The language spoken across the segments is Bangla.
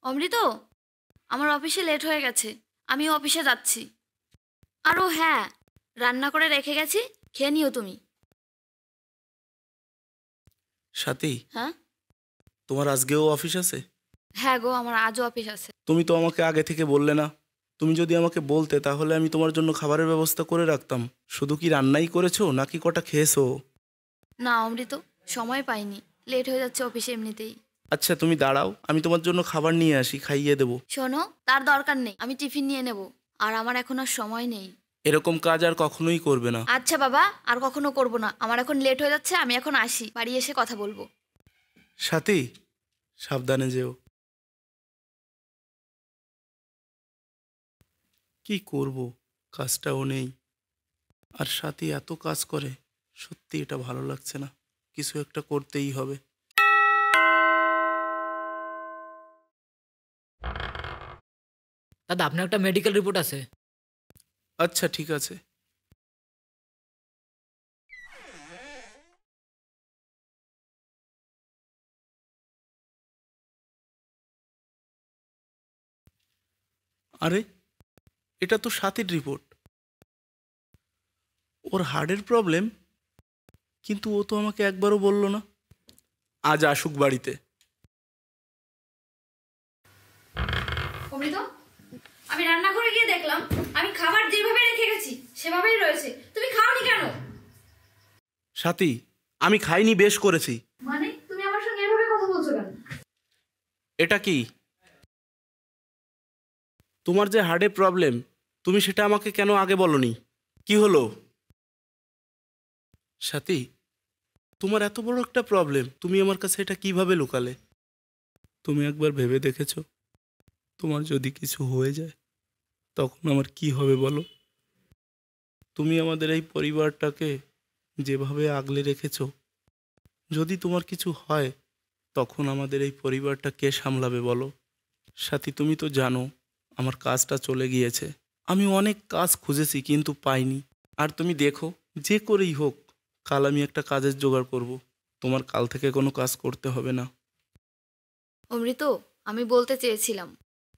অমৃত, আমার অফিসে লেট হয়ে গেছে। আমি অফিসে যাচ্ছি। আরও হ্যাঁ, রান্না করে রেখে গেছি, খেয়ে নিও তুমি। সাথী, হ্যাঁ। তোমার আজকেও অফিস আছে? হ্যাঁ গো, আমার আজও অফিস আছে। তুমি তো আমাকে আগে থেকে বললে না। তুমি যদি আমাকে বলতে তাহলে আমি তোমার জন্য খাবারের ব্যবস্থা করে রাখতাম। শুধু কি রান্নাই করেছো নাকি কটা খেয়েছো? না অমৃত, সময় পাইনি, লেট হয়ে যাচ্ছে অফিসে এমনিতেই। আচ্ছা তুমি দাঁড়াও, আমি তোমার জন্য খাবার নিয়ে আসি, খাইয়ে দেবো। শোনো, তার দরকার নেই, আমি টিফিন নিয়ে নেব। আর আমার এখন আর সময় নেই। এরকম কাজ আর কখনোই করবে না। আচ্ছা বাবা, আর কখনো করব না। আমার এখন লেট হয়ে যাচ্ছে, আমি এখন আসি, বাড়ি এসে কথা বলবো। সাথী, সাবধানে যেও। কি করব, কাজটাও নেই, আর সাথী এত কাজ করে। সত্যি এটা ভালো লাগছে না, কিছু একটা করতেই হবে। দাদা, আপনার একটা মেডিকেল রিপোর্ট আছে। আচ্ছা ঠিক আছে। আরে, এটা তো সাথীর রিপোর্ট। ওর হার্টের প্রবলেম, কিন্তু ও তো আমাকে একবারও বলল না। আজ আসুক বাড়িতে। অমৃত, আমি রান্নাঘরে গিয়ে দেখলাম আমি খাবার যেভাবে রেখে গেছি সেভাবেই রয়েছে, তুমি খাওনি কেন? সাথী, আমি খাইনি, বেশ করেছি। মানে তুমি আমার সঙ্গে এভাবে কথা বলছো কেন? এটা কি? তোমার যে হার্টের প্রবলেম, তুমি সেটা আমাকে কেন আগে বলনি? কি হলো? সাথী, তোমার এত বড় একটা প্রবলেম, তুমি আমার কাছে এটা কিভাবে লুকালে? তুমি একবার ভেবে দেখেছো, তোমার যদি কিছু হয়ে যায় তখন আমার কি হবে বলো? তুমি আমাদের এই পরিবারটাকে যেভাবে আগলে রেখেছো, যদি তোমার কিছু হয় তখন আমাদের এই পরিবারটা কে সামলাবে বলো? সাথী, তুমি তো জানো আমার কাজটা চলে গিয়েছে। আমি অনেক কাজ খুঁজেছি কিন্তু পাইনি। আর তুমি দেখো, যে করেই হোক কাল আমি একটা কাজের জোগাড় করব। তোমার কাল থেকে কোনো কাজ করতে হবে না। অমৃত, আমি বলতে চেয়েছিলাম,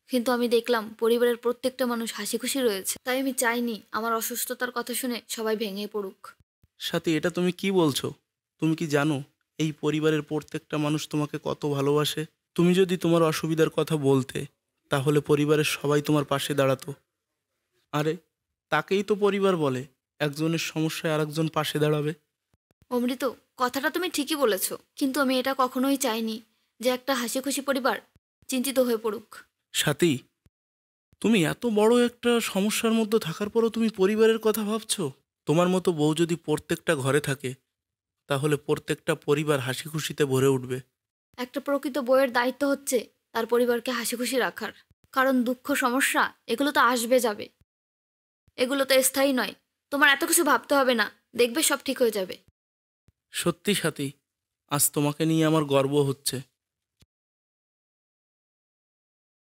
কিন্তু আমি দেখলাম পরিবারের প্রত্যেকটা মানুষ হাসি খুশি রয়েছে, তাই আমি চাইনি আমার অসুস্থতার কথা শুনে সবাই ভেঙে পড়ুক। সাথী, এটা তুমি কি বলছো? তুমি কি জানো এই পরিবারের প্রত্যেকটা মানুষ তোমাকে কত ভালোবাসে? তুমি যদি তোমার অসুবিধার কথা বলতে তাহলে পরিবারের সবাই তোমার পাশে দাঁড়াতো। আরে, তাকেই তো পরিবার বলে, একজনের সমস্যায় আরেকজন পাশে দাঁড়াবে। অমৃত, কথাটা তুমি ঠিকই বলেছ, কিন্তু আমি এটা কখনোই চাইনি যে একটা হাসি খুশি পরিবার চিন্তিত হয়ে পড়ুক। সাথী, তুমি এত বড় একটা সমস্যার মধ্যে থাকার পরও তুমি পরিবারের কথা ভাবছো? তোমার মতো বউ যদি প্রত্যেকটা ঘরে থাকে তাহলে প্রত্যেকটা পরিবার হাসি খুশিতে ভরে উঠবে। একটা প্রকৃত বইয়ের দায়িত্ব হচ্ছে তার পরিবারকে হাসি খুশি রাখার। কারণ দুঃখ সমস্যা এগুলো তো আসবে যাবে, এগুলো তো স্থায়ী নয়। তোমার এত কিছু ভাবতে হবে না, দেখবে সব ঠিক হয়ে যাবে। সত্যি সাথী, আজ তোমাকে নিয়ে আমার গর্ব হচ্ছে।